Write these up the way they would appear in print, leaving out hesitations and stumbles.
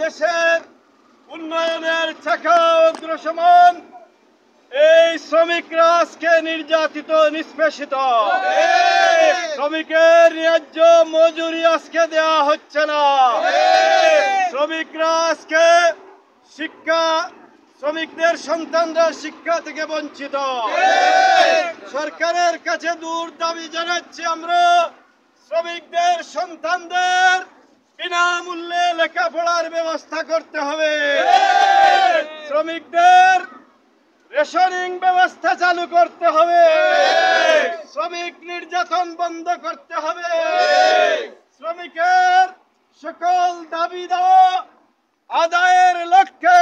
দেশের উন্নয়নের চাকা অগ্রসরণ এই শ্রমিকরা আজকে নির্যাতিত নিষ্পেষিত। শ্রমিকের ন্যায্য মজুরি আজকে দেওয়া হচ্ছে না। শ্রমিকরা আজকে শ্রমিকদের সন্তানরা শিক্ষা থেকে বঞ্চিত। সরকারের কাছে দূর দাবি জানাচ্ছি আমরা, শ্রমিকদের সন্তানদের বিনামূল্যে লেখাপড়ার ব্যবস্থা করতে হবে। শ্রমিকদের রেশনিং ব্যবস্থা চালু করতে হবে। শ্রমিক নির্যাতন বন্ধ করতে হবে। শ্রমিকের সকল দাবি দাওয়া আদায়ের লক্ষ্যে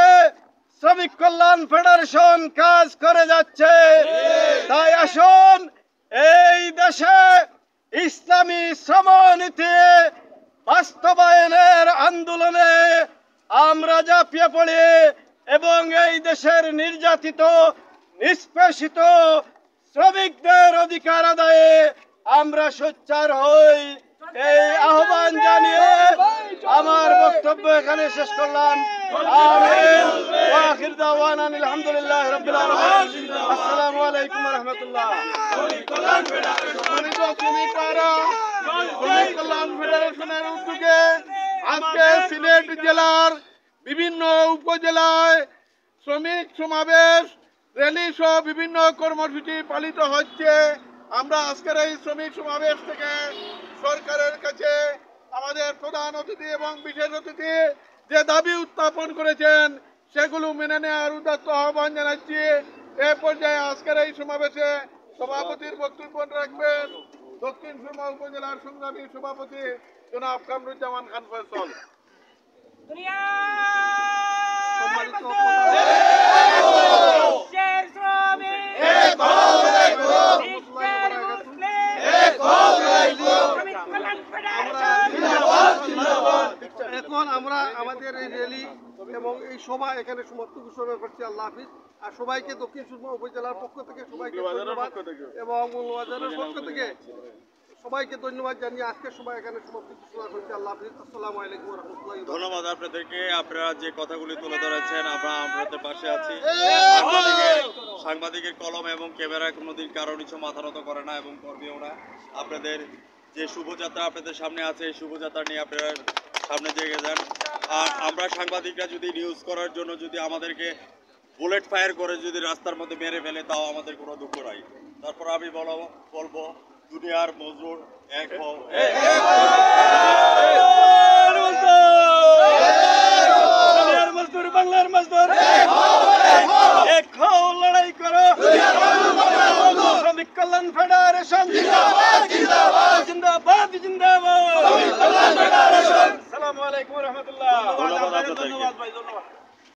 শ্রমিক কল্যাণ ফেডারেশন কাজ করে যাচ্ছে। তাই আসুন এই দেশে ইসলামী শ্রমনীতি বাস্তবায়নের আন্দোলনে আমরা ঝাঁপিয়ে পড়ি এবং এই দেশের নির্যাতিত নিষ্পেষিত শ্রমিকদের অধিকার আদায়ে আমরা সোচ্চার হই। এই আহ্বান জানিয়ে আমার বক্তব্য এখানে শেষ করলাম। আমিন ওয়া আখির দাওয়ানা আলহামদুলিল্লাহি রাব্বিল আলামিন। আসসালামু আলাইকুম ওয়া রাহমাতুল্লাহ। শ্রমিক কল্যাণ ফেডারেশনের উদ্যোগে আজকে সিলেট জেলার বিভিন্ন উপজেলায় শ্রমিক সমাবেশ, র্যালি সহ বিভিন্ন কর্মসূচি পালিত হচ্ছে। আমরা আজকের এই শ্রমিক সমাবেশ থেকে সরকারের কাছে আমাদের প্রধান অতিথি এবং বিশেষ অতিথি যে দাবি উত্থাপন করেছেন সেগুলো মেনে নেওয়ার উদাত্ত আহ্বান জানাচ্ছি। এ পর্যায়ে আজকের এই সমাবেশে সভাপতির বক্তব্য রাখবেন দক্ষিণ সুরমা উপজেলার সংগ্রামী সভাপতি জনাব কামরুজ্জামান খান ফয়সল। এখন আমরা আমাদের এই র্যালি এবং এই সভা এখানে সমাপ্ত ঘোষণা করছি। আল্লাহ হাফিজ। আর সবাইকে দক্ষিণ সুরমা উপজেলার পক্ষ থেকে সবাইকে ধন্যবাদ এবং মৌলবাজারের পক্ষ থেকে সবাইকে ধন্যবাদ জানিয়ে আজকে সবাই এখানে সমাপ্ত ঘোষণা করছি। আল্লাহ হাফিজ। আসসালামু আলাইকুম ওয়া রাহমাতুল্লাহি। ধন্যবাদ আপনাদেরকে। আপনারা যে কথাগুলি তুলে ধরেছেন আমরা আপনাদের পাশে আছি। সাংবাদিকের কলম এবং ক্যামেরা কোনোদিন কারো নিচে মাথা নত করে না এবং করবেও না। আপনাদের যে শুভযাত্রা আপনাদের সামনে আছে এই শুভযাত্রা নিয়ে আপনারা সামনে এগিয়ে যান। আর আমরা সাংবাদিকরা যদি নিউজ করার জন্য যদি আমাদেরকে বুলেট ফায়ার করে যদি রাস্তার মধ্যে মেরে ফেলে তাও আমাদের কোনো দুঃখ নাই। তারপর আমি বলবো দুনিয়ার মজদুর এক হও, মজদুর বাংলার মজদুর এক হও, লড়াই করো। শ্রমিক কল্যাণ ফেডারেশন জিন্দাবাদ জিন্দাবাদ জিন্দাবাদ।